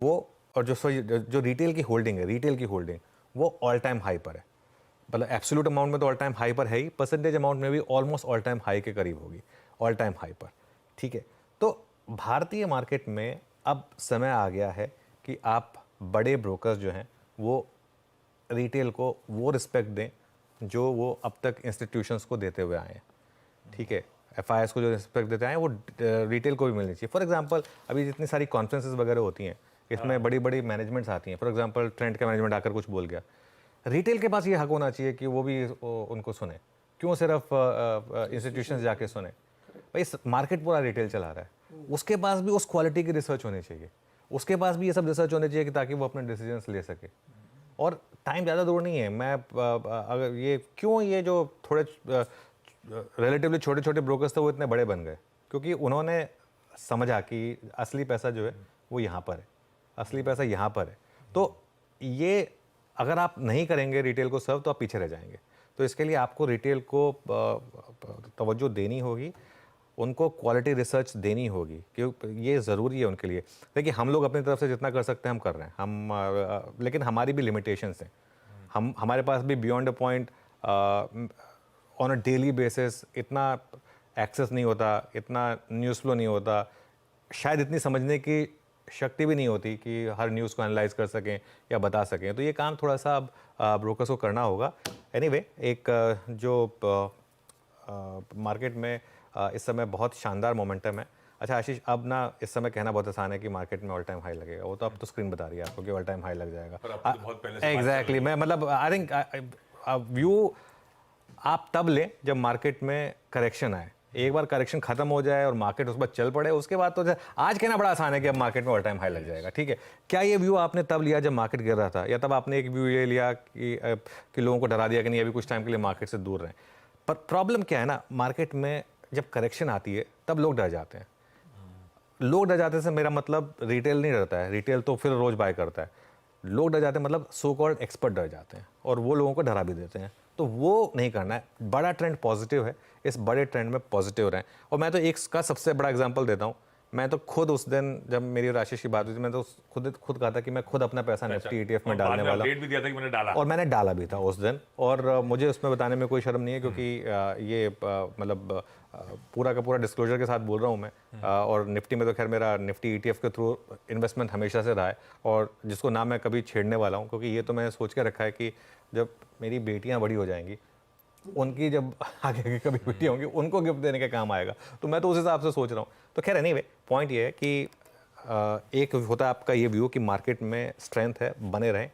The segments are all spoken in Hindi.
वो और जो रिटेल की होल्डिंग है, रिटेल की होल्डिंग वो ऑल टाइम हाई पर है। मतलब एब्सोल्यूट अमाउंट में तो ऑल टाइम हाई पर है ही, परसेंटेज अमाउंट में भी ऑलमोस्ट ऑल टाइम हाई के करीब होगी, ऑल टाइम हाई पर। ठीक है, तो भारतीय मार्केट में अब समय आ गया है कि आप बड़े ब्रोकर्स जो हैं वो रिटेल को वो रिस्पेक्ट दें जो वो अब तक इंस्टीट्यूशंस को देते हुए आए हैं। ठीक है, एफआईएस को जो रिस्पेक्ट देते हैं वो रिटेल को भी मिलनी चाहिए। फॉर एग्जांपल अभी जितनी सारी कॉन्फ्रेंसेस वगैरह होती हैं, इसमें बड़ी बड़ी मैनेजमेंट्स आती हैं। फॉर एग्जांपल ट्रेंड का मैनेजमेंट आकर कुछ बोल गया, रिटेल के पास ये हक होना चाहिए कि वो भी उनको सुने। क्यों सिर्फ इंस्टीट्यूशंस जाके सुने? भाई मार्केट पूरा रिटेल चला रहा है, उसके पास भी उस क्वालिटी की रिसर्च होनी चाहिए, उसके पास भी ये सब रिसर्च होनी चाहिए कि ताकि वो अपने डिसीजंस ले सके। और टाइम ज़्यादा दूर नहीं है। मैं अगर ये जो थोड़े रिलेटिवली छोटे छोटे ब्रोकर्स थे वो इतने बड़े बन गए, क्योंकि उन्होंने समझा कि असली पैसा जो है वो यहाँ पर है, असली पैसा यहाँ पर है। तो ये अगर आप नहीं करेंगे रिटेल को सर्व तो आप पीछे रह जाएंगे। तो इसके लिए आपको रिटेल को तवज्जो देनी होगी, उनको क्वालिटी रिसर्च देनी होगी, क्योंकि ये ज़रूरी है उनके लिए। देखिए हम लोग अपनी तरफ से जितना कर सकते हैं हम कर रहे हैं, लेकिन हमारी भी लिमिटेशंस हैं। हमारे पास भी beyond a point on a daily basis इतना एक्सेस नहीं होता, इतना न्यूज़ फ्लो नहीं होता, शायद इतनी समझने की शक्ति भी नहीं होती कि हर न्यूज़ को एनालाइज कर सकें या बता सकें। तो ये काम थोड़ा सा अब ब्रोकर्स को करना होगा। एनीवे, एक जो मार्केट में इस समय बहुत शानदार मोमेंटम है। अच्छा आशीष, अब ना इस समय कहना बहुत आसान है कि मार्केट में ऑल टाइम हाई लगेगा, वो तो अब तो स्क्रीन बता रही है आपको कि ऑल टाइम हाई लग जाएगा। एग्जैक्टली, मैं मतलब आई थिंक व्यू आप तब लें जब मार्केट में करेक्शन आए। एक बार करेक्शन खत्म हो जाए और मार्केट उस पर चल पड़े, उसके बाद तो आज कहना बड़ा आसान है कि अब मार्केट में ऑल टाइम हाई लग जाएगा। ठीक है, क्या ये व्यू आपने तब लिया जब मार्केट गिर रहा था, या तब आपने एक व्यू ये लिया कि लोगों को डरा दिया कि नहीं अभी कुछ टाइम के लिए मार्केट से दूर रहें? पर प्रॉब्लम क्या है ना, मार्केट में जब करेक्शन आती है तब लोग डर जाते हैं। लोग डर जाते से मेरा मतलब रिटेल नहीं डरता है, रिटेल तो फिर रोज बाय करता है। लोग डर जाते हैं मतलब सो कॉल्ड एक्सपर्ट डर जाते हैं और वो लोगों को डरा भी देते हैं। तो वो नहीं करना है। बड़ा ट्रेंड पॉजिटिव है, इस बड़े ट्रेंड में पॉजिटिव रहें। और मैं तो एक का सबसे बड़ा एग्जांपल देता हूँ। मैं तो खुद उस दिन जब मेरी और आशीष की बात हुई थी, मैं तो खुद कहा था कि मैं खुद अपना पैसा निफ्टी ईटीएफ में डालने वाला हूं। भी दिया था कि मैंने डाला, और मैंने डाला भी था उस दिन। और मुझे उसमें बताने में कोई शर्म नहीं है, क्योंकि ये मतलब पूरा का पूरा डिस्क्लोजर के साथ बोल रहा हूँ मैं। और निफ्टी में तो खैर मेरा निफ्टी ईटीएफ के थ्रू इन्वेस्टमेंट हमेशा से रहा है, और जिसको ना मैं कभी छेड़ने वाला हूँ, क्योंकि ये तो मैंने सोच के रखा है कि जब मेरी बेटियाँ बड़ी हो जाएंगी, उनकी जब आगे कभी बेटी होंगी, उनको गिफ्ट देने का काम आएगा। तो मैं तो उस हिसाब से सोच रहा हूँ। तो खैर एनीवे, पॉइंट ये है कि एक होता है आपका ये व्यू कि मार्केट में स्ट्रेंथ है, बने रहें,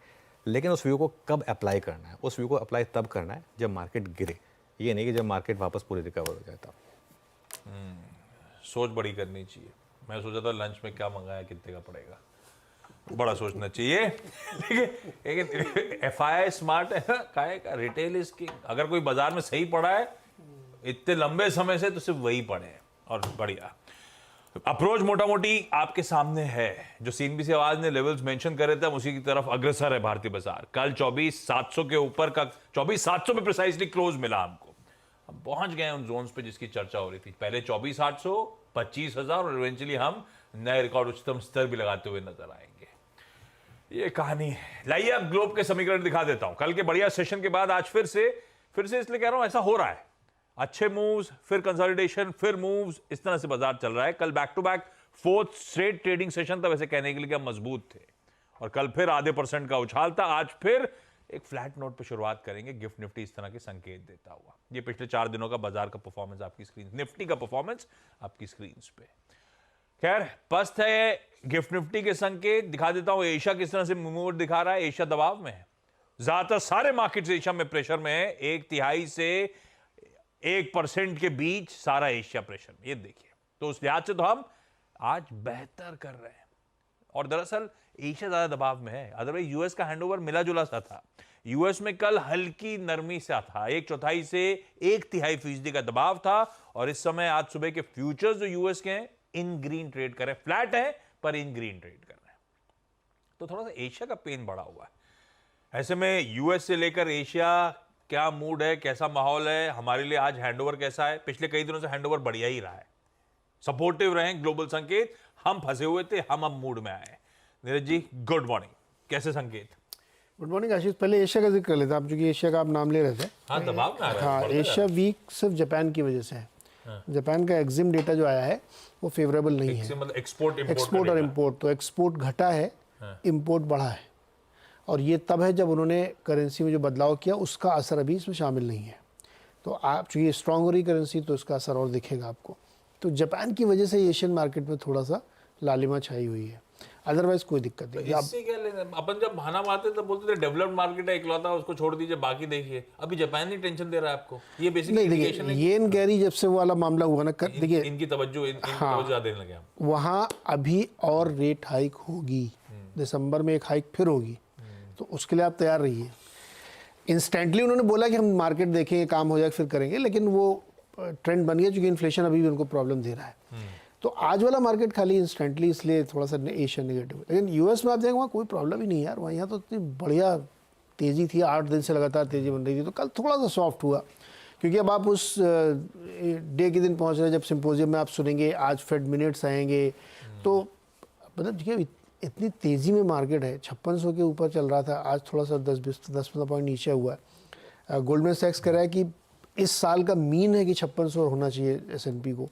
लेकिन उस व्यू को कब अप्लाई करना है? उस व्यू को अप्लाई तब करना है जब मार्केट गिरे, ये नहीं कि जब मार्केट वापस पूरी रिकवर हो जाता। सोच बड़ी करनी चाहिए। मैं सोचा था लंच में क्या मंगाया कितने का पड़ेगा, बड़ा सोचना चाहिए। लेकिन एफआई स्मार्ट है, काहे का रिटेल इज किंग। अगर कोई बाजार में सही पड़ा है इतने लंबे समय से तो सिर्फ वही पड़े हैं। और बढ़िया अप्रोच मोटा मोटी आपके सामने है। जो सीएनबीसी से आवाज ने लेवल्स मेंशन करे थे, उसी की तरफ अग्रसर है भारतीय बाजार। कल 24,700 के ऊपर का 24,700 पे प्रिसाइसली क्लोज मिला हमको। हम पहुंच गए उन जोन्स पे जिसकी चर्चा हो रही थी। पहले 24,800, 25,000 और इवेंचुअली हम नए रिकॉर्ड उच्चतम स्तर भी लगाते हुए नजर आएंगे। ये कहानी है। लाइए अब ग्लोब के समीकरण दिखा देता हूं। कल के बढ़िया सेशन के बाद आज फिर से इसलिए कह रहा हूं ऐसा हो रहा है। अच्छे मूव्स, फिर कंसोलिडेशन, फिर मूव्स, इस तरह से बाजार चल रहा है। कल back to back 4th straight trading session था, वैसे कहने के लिए कि हम मजबूत थे। और कल फिर आधे % का उछाल था। आज फिर एक फ्लैट नोट पे शुरुआत करेंगे। गिफ्ट निफ्टी इस तरह के संकेत देता हुआ। ये पिछले 4 दिनों का बाजार का परफॉर्मेंस आपकी स्क्रीन, निफ्टी का परफॉर्मेंस आपकी स्क्रीन पे। खैर पस्त है गिफ्ट निफ्टी के संकेत दिखा देता हूं। एशिया किस तरह से मूवमेंट दिखा रहा है। एशिया दबाव में है, ज्यादातर सारे मार्केट्स एशिया में प्रेशर में है। 1/3 से 1% के बीच सारा एशिया प्रेशर में, ये देखिए। तो उस लिहाज से तो हम आज बेहतर कर रहे हैं। और दरअसल एशिया ज्यादा दबाव में है, अदरवाइज यूएस का हैंडओवर मिला जुला सा था। यूएस में कल हल्की नरमी सा था, 1/4 से 1/3% का दबाव था। और इस समय आज सुबह के फ्यूचर्स जो यूएस के हैं इन ग्रीन ट्रेड कर रहे हैं, फ्लैट है पर इन ग्रीन ट्रेड कर रहे हैं। तो थोड़ा सा एशिया का पेन बढ़ा हुआ है। ऐसे में यूएस से लेकर एशिया क्या मूड है, कैसा माहौल है, हमारे लिए आज हैंडओवर कैसा है? पिछले कई दिनों से हैंडओवर बढ़िया ही रहा है, सपोर्टिव रहे ग्लोबल संकेत। हम फंसे हुए थे, हम अब मूड में आए। नीरज जी गुड मॉर्निंग, कैसे संकेत? गुड मॉर्निंग आशीष। पहले एशिया का जिक्र कर लेते हैं आप, चूंकि एशिया का आप नाम ले रहे थे। हाँ, दबाव में आ रहा है, हाँ, बढ़ता जा एशिया रहा वीक सिर्फ जापान की वजह से है। जापान का एग्जिम डेटा जो आया है वो फेवरेबल नहीं है। है। इससे मतलब एक्सपोर्ट एक्सपोर्ट और इम्पोर्ट, तो एक्सपोर्ट घटा है, इम्पोर्ट बढ़ा है। और ये तब है जब उन्होंने करेंसी में जो बदलाव किया उसका असर अभी इसमें शामिल नहीं है। तो आप चूँकि स्ट्रांग हो रही करेंसी तो इसका असर और दिखेगा आपको। तो जापान की वजह से एशियन मार्केट में थोड़ा सा लालिमा छाई हुई है, अदरवाइज कोई दिक्कत नहीं। इससे क्या लेना? अपन जब बहाना मारते थे बोलते थे डेवलप्ड मार्केट है इकलौता, उसको छोड़ दीजिए, बाकी देखिए। अभी जापान ही टेंशन दे रहा है आपको, ये बेसिक नहीं इंडिकेशन देखिए, है येन गैरी जब से वो वाला मामला हुआ ना, देखिए इनकी तवज्जो ज्यादा देने लगे हम। वहाँ अभी और रेट हाइक होगी, दिसंबर में एक हाइक फिर होगी, तो उसके लिए आप तैयार रहिए। इंस्टेंटली उन्होंने बोला कि हम मार्केट देखेंगे, काम हो जाए फिर करेंगे, लेकिन वो ट्रेंड बन गया क्योंकि इन्फ्लेशन अभी भी उनको प्रॉब्लम दे रहा है। तो आज वाला मार्केट खाली इंस्टेंटली इसलिए थोड़ा सा एशियन नेगेटिव है। लेकिन यूएस में आप देखेंगे वहाँ कोई प्रॉब्लम ही नहीं यार, वहाँ यहाँ तो इतनी बढ़िया तेज़ी थी, 8 दिन से लगातार तेज़ी बन रही थी। तो कल थोड़ा सा सॉफ्ट हुआ क्योंकि अब आप उस डे के दिन पहुँच रहे हैं जब सिम्पोजियम में आप सुनेंगे आज फेड मिनट्स आएंगे। तो मतलब देखिए इतनी तेज़ी में मार्केट है, 5600 के ऊपर चल रहा था, आज थोड़ा सा 10-15 पॉइंट नीचे हुआ है। गोल्डमैन सैक्स कह रहा है कि इस साल का मीन है कि 5600 होना चाहिए S&P को।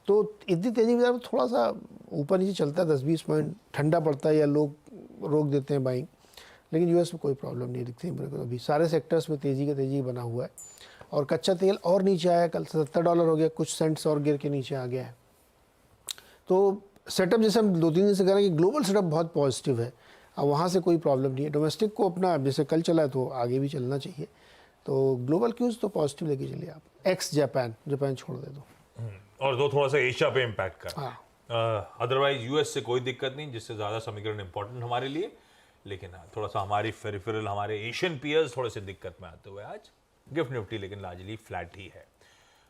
तो इतनी तेज़ी में थोड़ा सा ऊपर नीचे चलता है, 10-20 पॉइंट ठंडा पड़ता है या लोग रोक देते हैं बाइंग। लेकिन यूएस में कोई प्रॉब्लम नहीं दिखती मेरे को। अभी सारे सेक्टर्स में तेज़ी बना हुआ है। और कच्चा तेल और नीचे आया, कल $70 हो गया, कुछ सेंट्स और गिर के नीचे आ गया है। तो सेटअप जैसे हम 2-3 दिन से कह रहे हैं कि ग्लोबल सेटअप बहुत पॉजिटिव है, अब वहाँ से कोई प्रॉब्लम नहीं है। डोमेस्टिक को अपना जैसे कल चला है तो आगे भी चलना चाहिए। तो ग्लोबल क्यूज तो पॉजिटिव लेके चलिए आप, एक्स जापान छोड़ दे दो। और दो थोड़ा सा एशिया पे इम्पैक्ट कर। हाँ, अदरवाइज यूएस से कोई दिक्कत नहीं, जिससे ज़्यादा समीकरण इंपॉर्टेंट हमारे लिए। लेकिन थोड़ा सा हमारी फेरिफेरल, हमारे एशियन पीयर्स थोड़े से दिक्कत में आते हुए आज गिफ्ट निफ्टी लेकिन लार्जली फ्लैट ही है।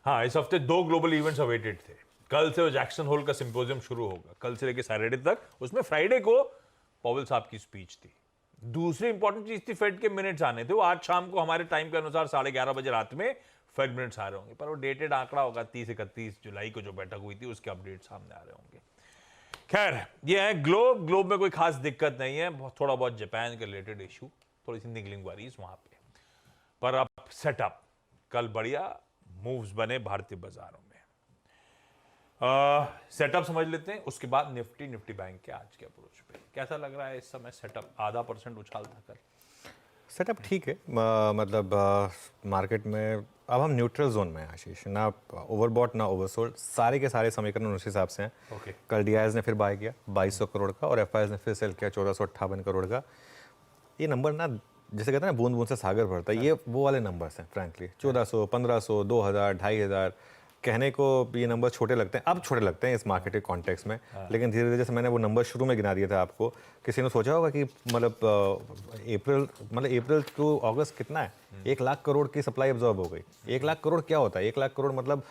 हाँ, इस हफ्ते 2 ग्लोबल इवेंट्स अवेटेड थे। कल से वो जैक्सन होल का सिंपोजियम शुरू होगा, कल से लेकर सैटरडे तक। उसमें फ्राइडे को पॉवेल साहब की स्पीच थी। दूसरी इंपॉर्टेंट चीज थी फेड के मिनट्स आने थे। वो आज शाम को हमारे टाइम के अनुसार 11:30 बजे रात में फेड मिनट्स आ रहे होंगे, पर वो डेटेड आंकड़ा होगा 30-31 जुलाई को जो बैठक हुई थी उसके अपडेट सामने आ रहे होंगे। खैर, ये है ग्लोब में कोई खास दिक्कत नहीं है, थोड़ा बहुत जापान के रिलेटेड इशू, थोड़ी सी निगलिंग वारीज वहां पे। पर अब सेटअप, कल बढ़िया मूव्स बने भारतीय बाजारों में। सेटअप समझ लेते हैं, उसके बाद निफ्टी बैंक के आज के अप्रोच पे कैसा लग रहा है इस समय सेटअप? 0.5% उछाल था कल। सेटअप ठीक है, मतलब मार्केट में अब हम न्यूट्रल जोन में हैं आशीष, ना ओवरबॉट ना ओवरसोल्ड, सारे के सारे समीकरण उस हिसाब से हैं। Okay. कल डीआईएस ने फिर बाय किया 2200 करोड़ का और एफआईएस ने फिर सेल किया 1458 करोड़ का। ये नंबर ना जैसे कहते हैं ना बूंद बूंद से सागर भरता है, ये वो वाले नंबर्स हैं फ्रैंकली। 1400, 1500, 2000, 2500 कहने को ये नंबर छोटे लगते हैं, अब छोटे लगते हैं इस मार्केट के कॉन्टेक्स्ट में। लेकिन धीरे धीरे जैसे मैंने वो नंबर शुरू में गिना दिया था आपको, किसी ने सोचा होगा कि मतलब अप्रैल टू अगस्त कितना है, 1 लाख करोड़ की सप्लाई अब्जॉर्ब हो गई। 1 लाख करोड़ क्या होता है? 1 लाख करोड़ मतलब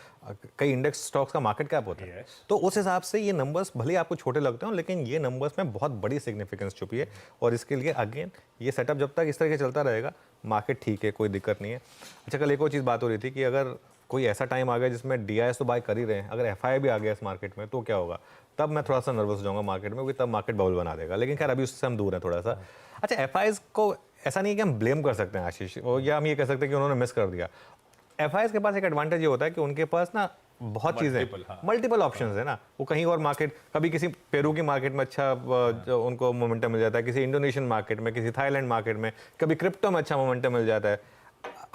कई इंडेक्स स्टॉक्स का मार्केट कैप होता है। तो उस हिसाब से ये नंबर्स भले आपको छोटे लगते हो, लेकिन ये नंबर्स में बहुत बड़ी सिग्निफिकेंस छुपी है। और इसके लिए अगेन ये सेटअप जब तक इस तरह से चलता रहेगा, मार्केट ठीक है, कोई दिक्कत नहीं है। अच्छा, कल एक और चीज़ बात हो रही थी कि अगर कोई ऐसा टाइम आ गया जिसमें डीआईएस तो बाय कर ही रहे हैं, अगर एफआई भी आ गया इस मार्केट में तो क्या होगा? तब मैं थोड़ा सा नर्वस हो जाऊंगा मार्केट में, क्योंकि तब मार्केट बबल बना देगा। लेकिन खैर अभी उससे हम दूर हैं थोड़ा सा। अच्छा, एफआईज को ऐसा नहीं है कि हम ब्लेम कर सकते हैं आशीष, या हम ये कह सकते हैं कि उन्होंने मिस कर दिया। एफआईज के पास एक एडवांटेज ये होता है कि उनके पास ना बहुत चीज़ें, मल्टीपल ऑप्शंस है ना। वो कहीं और मार्केट, कभी किसी पेरू की मार्केट में अच्छा उनको मोमेंटम मिल जाता है, किसी इंडोनेशियन मार्केट में, किसी थाईलैंड मार्केट में, कभी क्रिप्टो में अच्छा मोमेंटम मिल जाता है।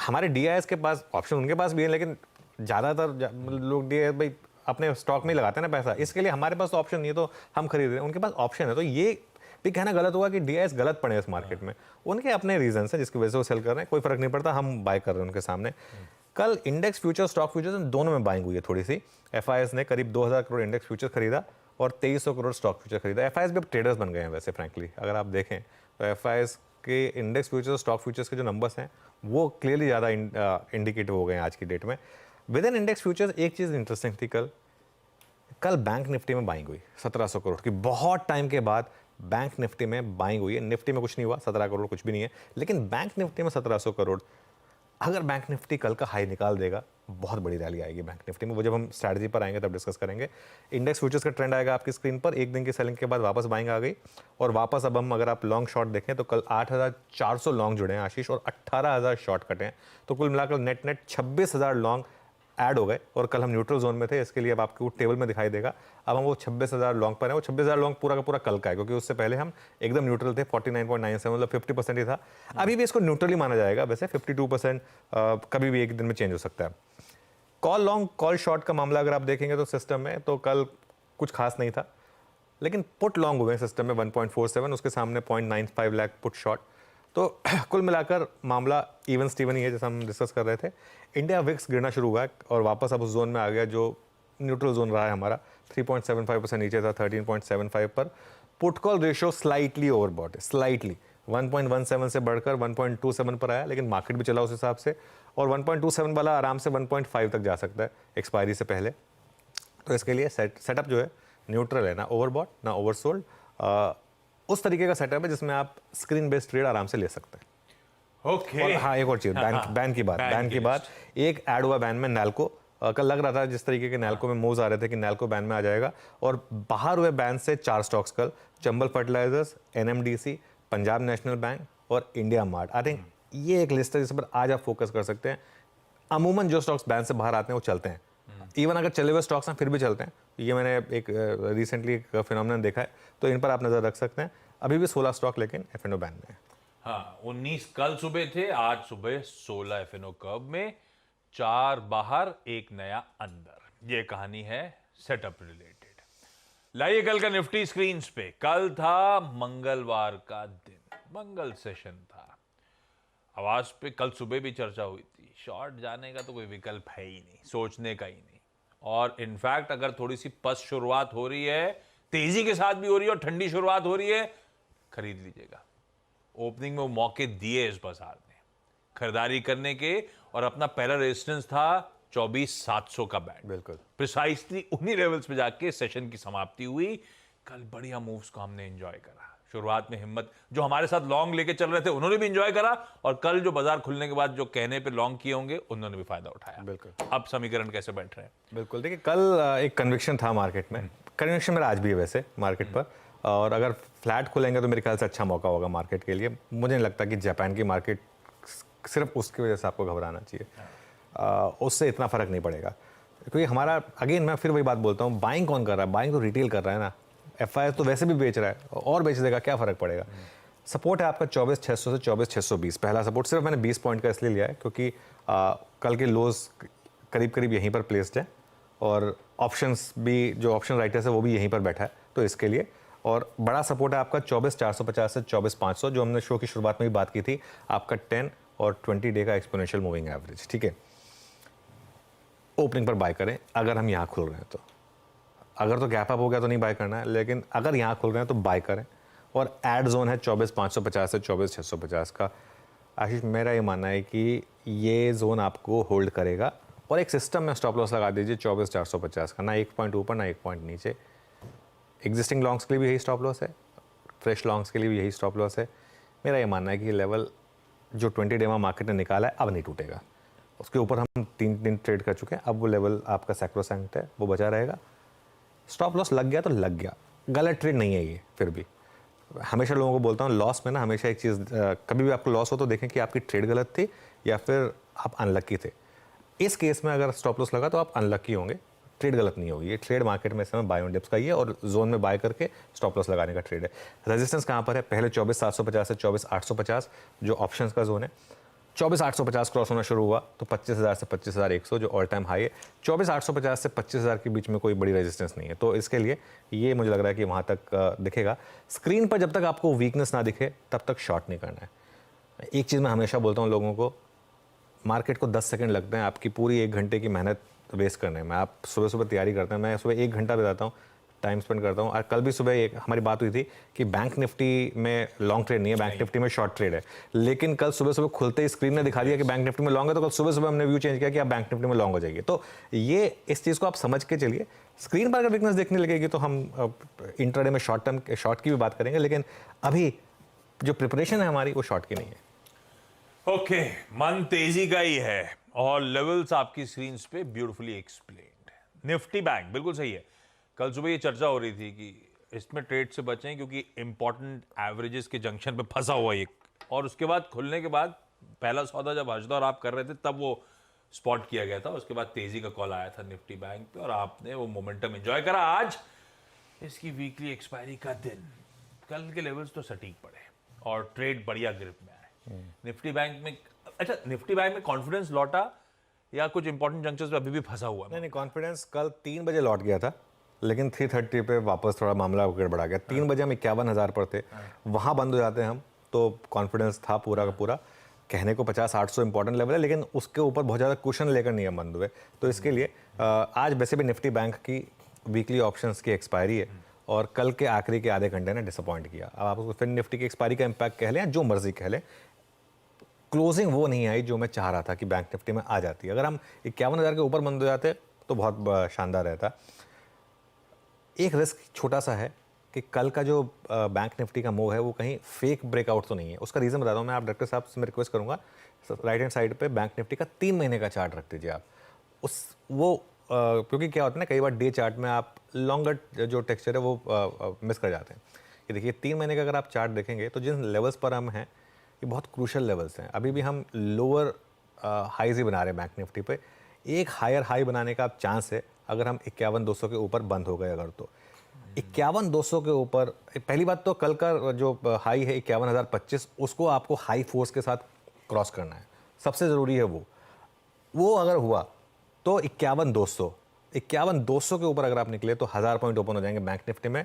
हमारे डीआईएस के पास ऑप्शन उनके पास भी है, लेकिन ज़्यादातर लोग डीआईएस भाई अपने स्टॉक में ही लगाते हैं ना पैसा, इसके लिए हमारे पास तो ऑप्शन नहीं है तो हम खरीद रहे हैं। उनके पास ऑप्शन है, तो ये भी कहना गलत होगा कि डीआईएस गलत पड़े इस मार्केट में। उनके अपने रीजन है जिसकी वजह से वो सेल कर रहे हैं, कोई फर्क नहीं पड़ता, हम बाय कर रहे हैं उनके सामने। कल इंडेक्स फ्यूचर, स्टॉक फ्यूचर्स दोनों में बाइंग हुई है थोड़ी सी। एफआईएस ने करीब 2000 करोड़ इंडेक्स फ्यूचर खरीदा और 2300 करोड़ स्टॉक फ्यूचर खरीदा। एफआईएस भी अब ट्रेडर्स बन गए हैं वैसे फ्रैंकली, अगर आप देखें तो एफआईएस के इंडेक्स फ्यूचर्स, स्टॉक फ्यूचर्स के जो नंबर्स हैं वो क्लियरली ज़्यादा इंडिकेटिव हो गए हैं आज की डेट में। विद इन इंडेक्स फ्यूचर्स एक चीज़ इंटरेस्टिंग थी, कल बैंक निफ्टी में बाइंग हुई 1700 करोड़ की। बहुत टाइम के बाद बैंक निफ्टी में बाइंग हुई है। निफ्टी में कुछ नहीं हुआ, 17 करोड़ कुछ भी नहीं है, लेकिन बैंक निफ्टी में 1700 करोड़। अगर बैंक निफ्टी कल का हाई निकाल देगा, बहुत बड़ी रैली आएगी बैंक निफ्टी में। वो जब हम स्ट्रैटेजी पर आएंगे तब डिस्कस करेंगे। इंडेक्स फ्यूचर्स का ट्रेंड आएगा आपकी स्क्रीन पर। एक दिन की सेलिंग के बाद वापस बाइंग आ गई और वापस अब हम अगर आप लॉन्ग शॉर्ट देखें तो कल 8,400 लॉन्ग जुड़े हैं आशीष और 18,000 शॉर्ट कटे हैं। तो कुल मिलाकर नेट 26,000 लॉन्ग ऐड हो गए और कल हम न्यूट्रल जोन में थे। इसके लिए अब आपको टेबल में दिखाई देगा। अब हम वो 26,000 लॉन्ग पर हैं। वो 26,000 लॉन्ग पूरा का पूरा कल का है, क्योंकि उससे पहले हम एकदम न्यूट्रल थे। 49.97 मतलब 50% ही था। अभी भी इसको न्यूट्रल ही माना जाएगा। वैसे 52% कभी भी एक दिन में चेंज हो सकता है। कॉल लॉन्ग कॉल शॉर्ट का मामला अगर आप देखेंगे तो सिस्टम में तो कल कुछ खास नहीं था, लेकिन पुट लॉन्ग हुए सिस्टम में 1.47, उसके सामने 0.95 लाख पुट शॉर्ट। तो कुल मिलाकर मामला इवन स्टीवन ही है, जैसा हम डिस्कस कर रहे थे। इंडिया विक्स गिरना शुरू हुआ है और वापस अब उस जोन में आ गया जो न्यूट्रल जोन रहा है हमारा। 3.75% नीचे था 13.75 पर। Put call ratio slightly overbought है, स्लाइटली 1.17 से बढ़कर 1.27 पर आया, लेकिन मार्केट भी चला उस हिसाब से। और 1.27 वाला आराम से 1.5 तक जा सकता है एक्सपायरी से पहले। तो इसके लिए सेटअप जो है न्यूट्रल है, ना ओवरबॉट ना ओवरसोल्ड। उस तरीके का सेटअप है जिसमें आप स्क्रीन बेस्ड ट्रेड आराम से ले सकते हैं। ओके। और हाँ, एक और चीज, बैन की बात एक ऐड हुआ बैन में नैल्को। कल लग रहा था जिस तरीके के नैल्को में मूव्स आ रहे थे कि नैल्को बैन में आ जाएगा, और बाहर हुए बैन से 4 स्टॉक्स कल, Chambal fertilisers, NMDC, Punjab National Bank और इंडिया मार्ट। आई थिंक ये एक लिस्ट है जिस पर आज आप फोकस कर सकते हैं। अमूमन जो स्टॉक्स बैन से बाहर आते हैं वो चलते हैं, इवन अगर चले हुए स्टॉक्स हैं फिर भी चलते हैं। ये मैंने एक रिसेंटली एक फिनोमेनन देखा है, तो इन पर आप नजर रख सकते हैं। अभी भी 16 स्टॉक लेकिन F&O बैन में है। हाँ, 19 कल सुबह थे, आज सुबह 16 F&O कर्व में, 4 बाहर 1 नया अंदर। ये कहानी है सेटअप रिलेटेड। लाइए कल का निफ्टी स्क्रीन पे। कल था मंगलवार का दिन, मंगल सेशन था। आवाज पे कल सुबह भी चर्चा हुई थी, शॉर्ट जाने का तो कोई विकल्प है ही नहीं, सोचने का ही नहीं। और इनफैक्ट अगर थोड़ी सी पस्त शुरुआत हो रही है, तेजी के साथ भी हो रही है और ठंडी शुरुआत हो रही है, खरीद लीजिएगा। ओपनिंग में वो मौके दिए इस बाजार ने खरीदारी करने के, और अपना पहला रेजिस्टेंस था 24,700 का बैंड। बिल्कुल प्रिसाइसली उन्हीं लेवल्स पे जाके सेशन की समाप्ति हुई। कल बढ़िया मूव्स को हमने एंजॉय करा। शुरुआत में हिम्मत, जो हमारे साथ लॉन्ग लेके चल रहे थे उन्होंने भी एंजॉय करा, और कल जो बाजार खुलने के बाद जो कहने पे लॉन्ग किए होंगे उन्होंने भी फायदा उठाया। बिल्कुल। अब समीकरण कैसे बैठ रहे हैं? बिल्कुल, देखिए कल एक कन्विक्शन था मार्केट में। कन्विक्शन मेरा आज भी है वैसे मार्केट पर, और अगर फ्लैट खुलेंगे तो मेरे ख्याल से अच्छा मौका होगा मार्केट के लिए। मुझे नहीं लगता कि जापान की मार्केट सिर्फ उसकी वजह से आपको घबराना चाहिए, उससे इतना फर्क नहीं पड़ेगा। क्योंकि हमारा, अगेन मैं फिर वही बात बोलता हूँ, बाइंग कौन कर रहा है? बाइंग तो रिटेल कर रहा है ना। FIS तो वैसे भी बेच रहा है और बेच देगा, क्या फर्क पड़ेगा? सपोर्ट है आपका 24,600 से 24,620। पहला सपोर्ट सिर्फ मैंने 20 पॉइंट का इसलिए लिया है क्योंकि कल के लोज करीब करीब यहीं पर प्लेस्ड है, और ऑप्शंस भी, जो ऑप्शन राइटर्स है वो भी यहीं पर बैठा है, तो इसके लिए। और बड़ा सपोर्ट है आपका 24,450 से 24,500, जो हमने शो की शुरुआत में भी बात की थी, आपका 10 और 20 डे का एक्सपोनेंशियल मूविंग एवरेज। ठीक है, ओपनिंग पर बाय करें अगर हम यहाँ खुल रहे हैं तो। अगर तो गैप अप हो गया तो नहीं बाय करना है, लेकिन अगर यहाँ खुल रहे हैं तो बाय करें। और एड जोन है 24,550 से 24,650 का। आशीष, मेरा ये मानना है कि ये जोन आपको होल्ड करेगा, और एक सिस्टम में स्टॉप लॉस लगा दीजिए 24,450 का, ना 1 पॉइंट ऊपर ना 1 पॉइंट नीचे। एग्जिस्टिंग लॉन्ग्स के लिए भी यही स्टॉप लॉस है, फ्रेश लॉन्ग्स के लिए भी यही स्टॉप लॉस है। मेरा ये मानना है कि लेवल जो 20 डे में मार्केट ने निकाला है अब नहीं टूटेगा। उसके ऊपर हम 3 दिन ट्रेड कर चुके हैं, अब वो लेवल आपका सैक्रोसैंक्ट है, वो बचा रहेगा। स्टॉप लॉस लग गया तो लग गया, गलत ट्रेड नहीं है ये। फिर भी हमेशा लोगों को बोलता हूँ, लॉस में ना हमेशा एक चीज़, कभी भी आपको लॉस हो तो देखें कि आपकी ट्रेड गलत थी या फिर आप अनलक्की थे। इस केस में अगर स्टॉप लॉस लगा तो आप अनलक्की होंगे, ट्रेड गलत नहीं होगी। ये ट्रेड मार्केट में इस समय बाय ऑन डिप्स का ही है, और जोन में बाय करके स्टॉप लॉस लगाने का ट्रेड है। रेजिस्टेंस कहाँ पर है? पहले 24,750 से 24,850 जो ऑप्शंस का जोन है। 24,850 क्रॉस होना शुरू हुआ तो 25,000 से 25,100 जो ऑल टाइम हाई है। 24,850 से 25,000 के बीच में कोई बड़ी रेजिस्टेंस नहीं है, तो इसके लिए ये मुझे लग रहा है कि वहाँ तक दिखेगा। स्क्रीन पर जब तक आपको वीकनेस ना दिखे तब तक शॉर्ट नहीं करना है। एक चीज़ मैं हमेशा बोलता हूँ लोगों को, मार्केट को 10 सेकंड लगते हैं आपकी पूरी 1 घंटे की मेहनत वेस्ट करने में। आप सुबह सुबह तैयारी करते हैं, मैं सुबह 1 घंटा बिताता हूँ, टाइम स्पेंड करता हूँ। और कल भी सुबह एक हमारी बात हुई थी कि बैंक निफ्टी में लॉन्ग ट्रेड नहीं है, बैंक निफ्टी में शॉर्ट ट्रेड है। लेकिन कल सुबह सुबह खुलते ही स्क्रीन ने दिखा दिया कि बैंक निफ्टी में लॉन्ग है, तो कल सुबह सुबह हमने व्यू चेंज किया कि आप बैंक निफ्टी में लॉन्ग हो जाएगी। तो ये इस चीज़ को आप समझ के चलिए। स्क्रीन पर अगर वीकनेस देखने लगेगी तो हम इंट्राडे में शॉर्ट टर्म शॉर्ट की भी बात करेंगे, लेकिन अभी जो प्रिपरेशन है हमारी वो शॉर्ट की नहीं है। ओके, मन तेजी का ही है और लेवल्स आपकी स्क्रीन पे ब्यूटीफुली एक्सप्लेन्ड। निफ्टी बैंक बिल्कुल सही है। कल सुबह ये चर्चा हो रही थी कि इसमें ट्रेड से बचें क्योंकि इंपॉर्टेंट एवरेजेस के जंक्शन पे फंसा हुआ ये, और उसके बाद खुलने के बाद पहला सौदा जब हर्षद और आप कर रहे थे तब वो स्पॉट किया गया था। उसके बाद तेजी का कॉल आया था निफ्टी बैंक पे और आपने वो मोमेंटम एंजॉय करा। आज इसकी वीकली एक्सपायरी का दिन, कल के लेवल्स तो सटीक पड़े और ट्रेड बढ़िया ग्रिप में आए। निफ्टी बैंक में, अच्छा निफ्टी बैंक में कॉन्फिडेंस लौटा या कुछ इंपॉर्टेंट जंक्शंस पे अभी भी फंसा हुआ है? नहीं, कॉन्फिडेंस कल 3 बजे लौट गया था, लेकिन 3:30 पे वापस थोड़ा मामला गड़बड़ा गया। 3 बजे हम 51,000 पर थे, वहाँ बंद हो जाते हैं हम, तो कॉन्फिडेंस था पूरा का पूरा। कहने को 50-800 इंपॉर्टेंट लेवल है, लेकिन उसके ऊपर बहुत ज़्यादा कुशन लेकर नहीं हम बंद हुए। तो इसके लिए आज वैसे भी निफ्टी बैंक की वीकली ऑप्शंस की एक्सपायरी है और कल के आखिरी के आधे घंटे ने डिसअपॉइंट किया। अब आप उसको फिर निफ्टी की एक्सपायरी का इम्पैक्ट कह लें, जो मर्जी कह लें, क्लोजिंग वो नहीं आई जो मैं चाह रहा था कि बैंक निफ्टी में आ जाती। अगर हम 51,000 के ऊपर बंद हो जाते तो बहुत शानदार रहता। एक रिस्क छोटा सा है कि कल का जो बैंक निफ्टी का मूव है वो कहीं फेक ब्रेकआउट तो नहीं है। उसका रीज़न बताता हूँ मैं, आप डायरेक्टर साहब से मैं रिक्वेस्ट करूँगा, राइट हैंड साइड पे बैंक निफ्टी का 3 महीने का चार्ट रख दीजिए आप। क्योंकि क्या होता है ना, कई बार डे चार्ट में आप लॉन्गर जो टेक्सचर है वो मिस कर जाते हैं। ये देखिए 3 महीने का अगर आप चार्ट देखेंगे तो जिन लेवल्स पर हम हैं ये बहुत क्रूशल लेवल्स हैं। अभी भी हम लोअर हाईज ही बना रहे हैं बैंक निफ्टी पे। एक हायर हाई बनाने का आप चांस है अगर हम 51,200 के ऊपर बंद हो गए अगर, तो 51,200 के ऊपर। पहली बात तो कल का जो हाई है 51,025, उसको आपको हाई फोर्स के साथ क्रॉस करना है, सबसे ज़रूरी है वो अगर हुआ तो 51,200 के ऊपर अगर आप निकले तो 1000 पॉइंट ओपन हो जाएंगे बैंक निफ्टी में।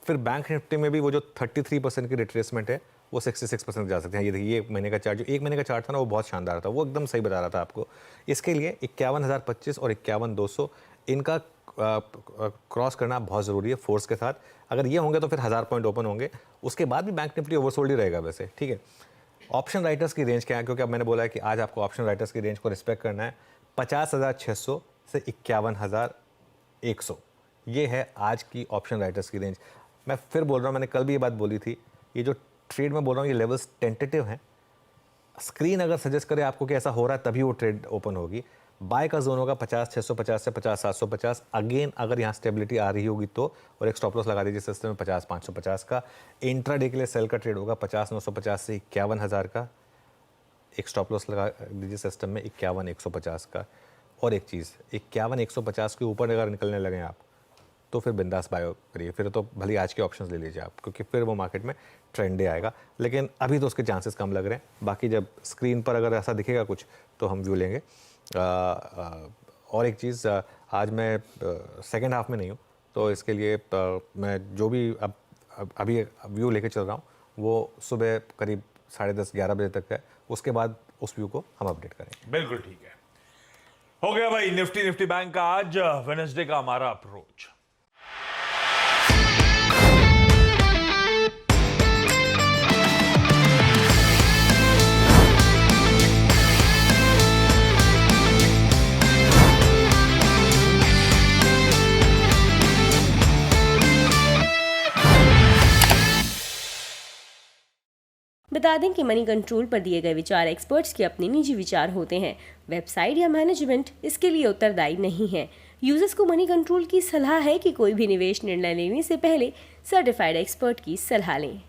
फिर बैंक निफ्टी में भी वो जो 33% की रिट्रेसमेंट है वो 66% जा सकते हैं। ये देखिए, ये महीने का चार्ट, जो 1 महीने का चार्ट था ना, वो बहुत शानदार था, वो एकदम सही बता रहा था आपको। इसके लिए 51,025 और 51,200 इनका क्रॉस करना बहुत ज़रूरी है फोर्स के साथ। अगर ये होंगे तो फिर 1000 पॉइंट ओपन होंगे। उसके बाद भी बैंक निफ्टी ओवरसोल्ड ही रहेगा वैसे, ठीक है। ऑप्शन राइटर्स की रेंज क्या है, क्योंकि अब मैंने बोला है कि आज आपको ऑप्शन राइटर्स की रेंज को रिस्पेक्ट करना है। 50,600 से 51,100 ये है आज की ऑप्शन राइटर्स की रेंज। मैं फिर बोल रहा हूँ, मैंने कल भी ये बात बोली थी, ये जो ट्रेड में बोल रहा हूँ ये लेवल्स टेंटेटिव हैं। स्क्रीन अगर सजेस्ट करे आपको कि ऐसा हो रहा है तभी वो ट्रेड ओपन होगी। बाय का जोन होगा 50,650 से 50,750। अगेन अगर यहाँ स्टेबिलिटी आ रही होगी तो, और एक स्टॉप लॉस लगा दीजिए सिस्टम में 50,550 का। इंट्राडे के लिए सेल का ट्रेड होगा 50,950 से 51,000 का। एक स्टॉप लॉस लगा दीजिए सिस्टम में 51,150 का। और एक चीज़, 51,150 के ऊपर अगर निकलने लगे आप तो फिर बिंदास बाय करिए, फिर तो भले आज के ऑप्शंस ले लीजिए आप, क्योंकि फिर वो मार्केट में ट्रेंड डे आएगा। लेकिन अभी तो उसके चांसेस कम लग रहे हैं। बाकी जब स्क्रीन पर अगर ऐसा दिखेगा कुछ तो हम व्यू लेंगे। और एक चीज़, आज मैं सेकेंड हाफ में नहीं हूँ, तो इसके लिए मैं जो भी अभी व्यू लेके चल रहा हूँ वो सुबह करीब 10:30-11 बजे तक है। उसके बाद उस व्यू को हम अपडेट करेंगे। बिल्कुल ठीक है, हो गया भाई निफ्टी बैंक का आज वेडनेसडे का हमारा अप्रोच। बता दें कि मनी कंट्रोल पर दिए गए विचार एक्सपर्ट्स के अपने निजी विचार होते हैं। वेबसाइट या मैनेजमेंट इसके लिए उत्तरदायी नहीं है। यूजर्स को मनी कंट्रोल की सलाह है कि कोई भी निवेश निर्णय लेने से पहले सर्टिफाइड एक्सपर्ट की सलाह लें।